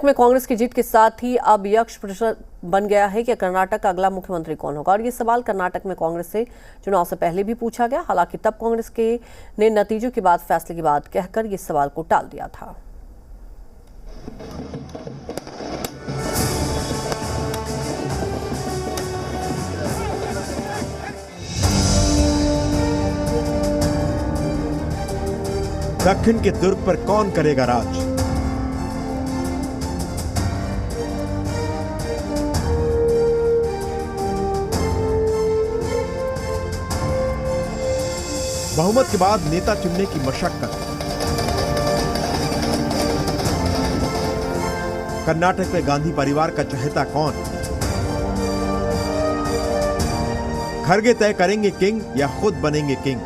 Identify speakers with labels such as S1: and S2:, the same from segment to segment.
S1: कर्नाटक में कांग्रेस की जीत के साथ ही अब यक्ष प्रश्न बन गया है कि कर्नाटक का अगला मुख्यमंत्री कौन होगा। और ये सवाल कर्नाटक में कांग्रेस से चुनाव से पहले भी पूछा गया। हालांकि तब कांग्रेस के ने नतीजों के बाद फैसले की बात कहकर ये सवाल को टाल दिया था।
S2: दक्षिण के दुर्ग पर कौन करेगा राज? बहुमत के बाद नेता चुनने की मशक्कत। कर्नाटक में गांधी परिवार का चहेता कौन? खरगे तय करेंगे किंग या खुद बनेंगे किंग?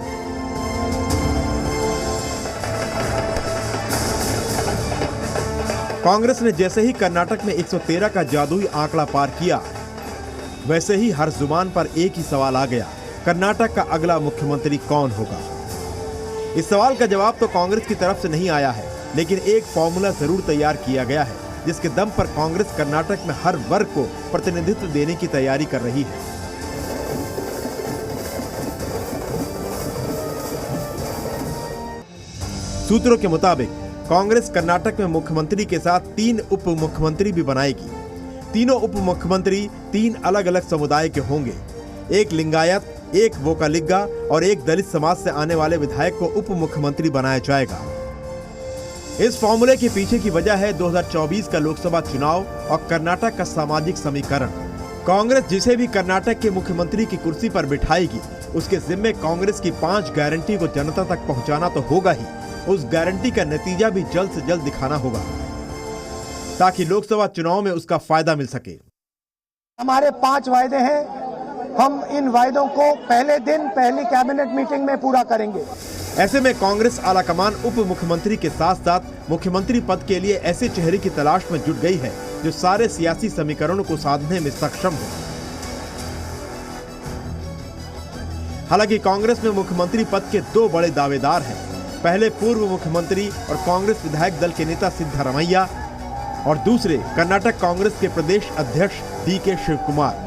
S2: कांग्रेस ने जैसे ही कर्नाटक में 113 का जादुई आंकड़ा पार किया, वैसे ही हर जुबान पर एक ही सवाल आ गया, कर्नाटक का अगला मुख्यमंत्री कौन होगा? इस सवाल का जवाब तो कांग्रेस की तरफ से नहीं आया है, लेकिन एक फॉर्मूला जरूर तैयार किया गया है, जिसके दम पर कांग्रेस कर्नाटक में हर वर्ग को प्रतिनिधित्व देने की तैयारी कर रही है। सूत्रों के मुताबिक कांग्रेस कर्नाटक में मुख्यमंत्री के साथ 3 उप मुख्यमंत्री भी बनाएगी। तीनों उप मुख्यमंत्री 3 अलग अलग समुदाय के होंगे। एक लिंगायत, एक वोकालिग्गा और एक दलित समाज से आने वाले विधायक को उप मुख्यमंत्री बनाया जाएगा। इस फॉर्मूले के पीछे की वजह है 2024 का लोकसभा चुनाव और कर्नाटक का सामाजिक समीकरण। कांग्रेस जिसे भी कर्नाटक के मुख्यमंत्री की कुर्सी पर बिठाएगी, उसके जिम्मे कांग्रेस की 5 गारंटी को जनता तक पहुंचाना तो होगा ही, उस गारंटी का नतीजा भी जल्द से जल्द दिखाना होगा, ताकि लोकसभा चुनाव में उसका फायदा मिल सके।
S3: हमारे 5 वायदे हैं, हम इन वायदों को पहले दिन पहली कैबिनेट मीटिंग में पूरा करेंगे।
S2: ऐसे में कांग्रेस आलाकमान उप मुख्यमंत्री के साथ साथ मुख्यमंत्री पद के लिए ऐसे चेहरे की तलाश में जुट गई है जो सारे सियासी समीकरणों को साधने में सक्षम हो। हालांकि कांग्रेस में मुख्यमंत्री पद के 2 बड़े दावेदार हैं। पहले पूर्व मुख्यमंत्री और कांग्रेस विधायक दल के नेता सिद्धरामैया और दूसरे कर्नाटक कांग्रेस के प्रदेश अध्यक्ष डीके शिवकुमार।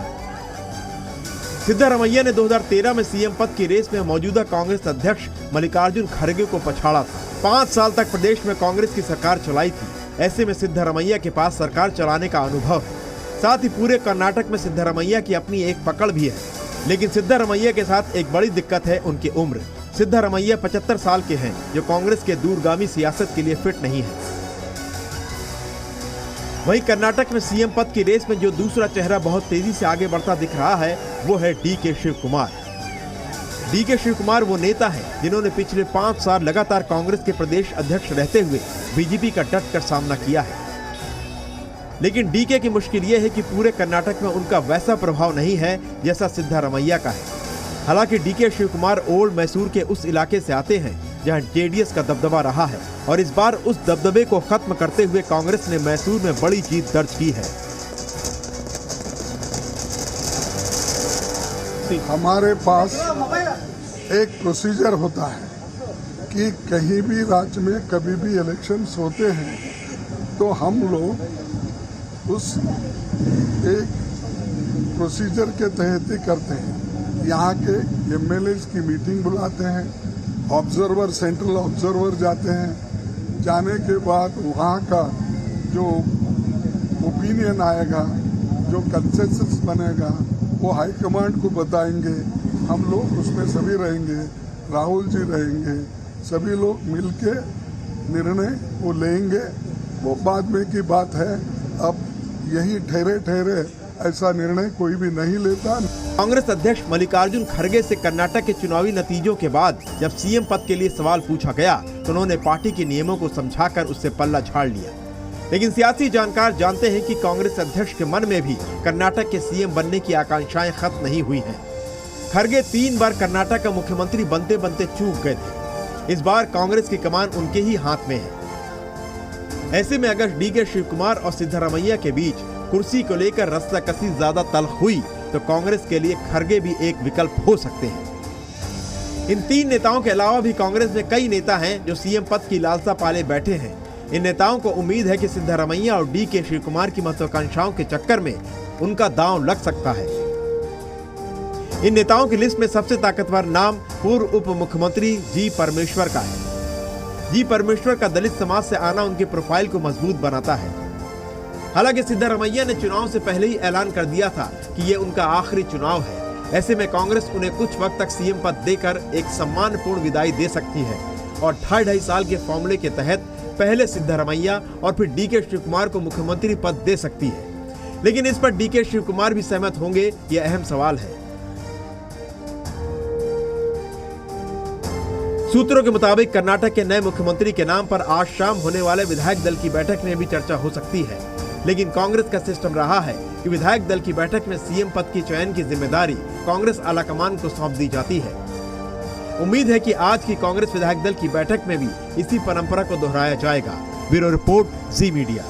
S2: सिद्धरामैया ने 2013 में सीएम पद की रेस में मौजूदा कांग्रेस अध्यक्ष मल्लिकार्जुन खड़गे को पछाड़ा था। 5 साल तक प्रदेश में कांग्रेस की सरकार चलाई थी। ऐसे में सिद्धरामैया के पास सरकार चलाने का अनुभव है। साथ ही पूरे कर्नाटक में सिद्धरामैया की अपनी एक पकड़ भी है। लेकिन सिद्धरामैया के साथ एक बड़ी दिक्कत है उनकी उम्र। सिद्धरामैया 75 साल के हैं, जो कांग्रेस के दूरगामी सियासत के लिए फिट नहीं है। वहीं कर्नाटक में सीएम पद की रेस में जो दूसरा चेहरा बहुत तेजी से आगे बढ़ता दिख रहा है, वो है डीके शिवकुमार। डीके शिवकुमार वो नेता हैं जिन्होंने पिछले 5 साल लगातार कांग्रेस के प्रदेश अध्यक्ष रहते हुए बीजेपी का डटकर सामना किया है। लेकिन डीके की मुश्किल ये है कि पूरे कर्नाटक में उनका वैसा प्रभाव नहीं है जैसा सिद्धरामैया का है। हालांकि डीके शिवकुमार ओल्ड मैसूर के उस इलाके से आते हैं जहां जेडीएस का दबदबा रहा है, और इस बार उस दबदबे को खत्म करते हुए कांग्रेस ने मैसूर में बड़ी जीत दर्ज की है।
S4: हमारे पास एक प्रोसीजर होता है कि कहीं भी राज्य में कभी भी इलेक्शंस होते हैं तो हम लोग उस एक प्रोसीजर के तहत ही करते हैं। यहाँ के एमएलएस की मीटिंग बुलाते हैं, ऑब्जर्वर, सेंट्रल ऑब्जर्वर जाते हैं। जाने के बाद वहाँ का जो ओपिनियन आएगा, जो कंसेंसस बनेगा, वो हाईकमांड को बताएंगे। हम लोग उसमें सभी रहेंगे, राहुल जी रहेंगे, सभी लोग मिलके निर्णय वो लेंगे। वो बाद में की बात है। अब यही ठहरे ऐसा निर्णय कोई भी नहीं लेता।
S2: कांग्रेस अध्यक्ष मल्लिकार्जुन खड़गे से कर्नाटक के चुनावी नतीजों के बाद जब सीएम पद के लिए सवाल पूछा गया तो उन्होंने पार्टी के नियमों को समझाकर उससे पल्ला झाड़ लिया। लेकिन सियासी जानकार जानते हैं कि कांग्रेस अध्यक्ष के मन में भी कर्नाटक के सीएम बनने की आकांक्षाएं खत्म नहीं हुई हैं। खड़गे 3 बार कर्नाटक का मुख्यमंत्री बनते बनते चूक गए थे। इस बार कांग्रेस की कमान उनके ही हाथ में है। ऐसे में अगर डीके शिवकुमार और सिद्धरामैया के बीच कुर्सी को लेकर रस्साकसी ज्यादा तल्ख हुई तो कांग्रेस के लिए खड़गे भी एक विकल्प हो सकते हैं। इन 3 नेताओं के अलावा भी कांग्रेस में कई नेता हैं जो सीएम पद की लालसा पाले बैठे हैं। इन नेताओं को उम्मीद है कि सिद्धारमैया और DK शिवकुमार की महत्वाकांक्षाओं के चक्कर में उनका दांव लग सकता है। इन नेताओं की लिस्ट में सबसे ताकतवर नाम पूर्व उप मुख्यमंत्री जी परमेश्वर का है। जी परमेश्वर का दलित समाज से आना उनके प्रोफाइल को मजबूत बनाता है। हालांकि सिद्धारमैया ने चुनाव से पहले ही ऐलान कर दिया था कि ये उनका आखिरी चुनाव है। ऐसे में कांग्रेस उन्हें कुछ वक्त तक सीएम पद देकर एक सम्मानपूर्ण विदाई दे सकती है और 2.5 साल के फॉर्मूले के तहत पहले सिद्धारमैया और फिर DK शिवकुमार को मुख्यमंत्री पद दे सकती है। लेकिन इस पर DK शिवकुमार भी सहमत होंगे, यह अहम सवाल है। सूत्रों के मुताबिक कर्नाटक के नए मुख्यमंत्री के नाम पर आज शाम होने वाले विधायक दल की बैठक में भी चर्चा हो सकती है। लेकिन कांग्रेस का सिस्टम रहा है कि विधायक दल की बैठक में सीएम पद की चयन की जिम्मेदारी कांग्रेस आलाकमान को सौंप दी जाती है। उम्मीद है कि आज की कांग्रेस विधायक दल की बैठक में भी इसी परंपरा को दोहराया जाएगा। ब्यूरो रिपोर्ट, जी मीडिया।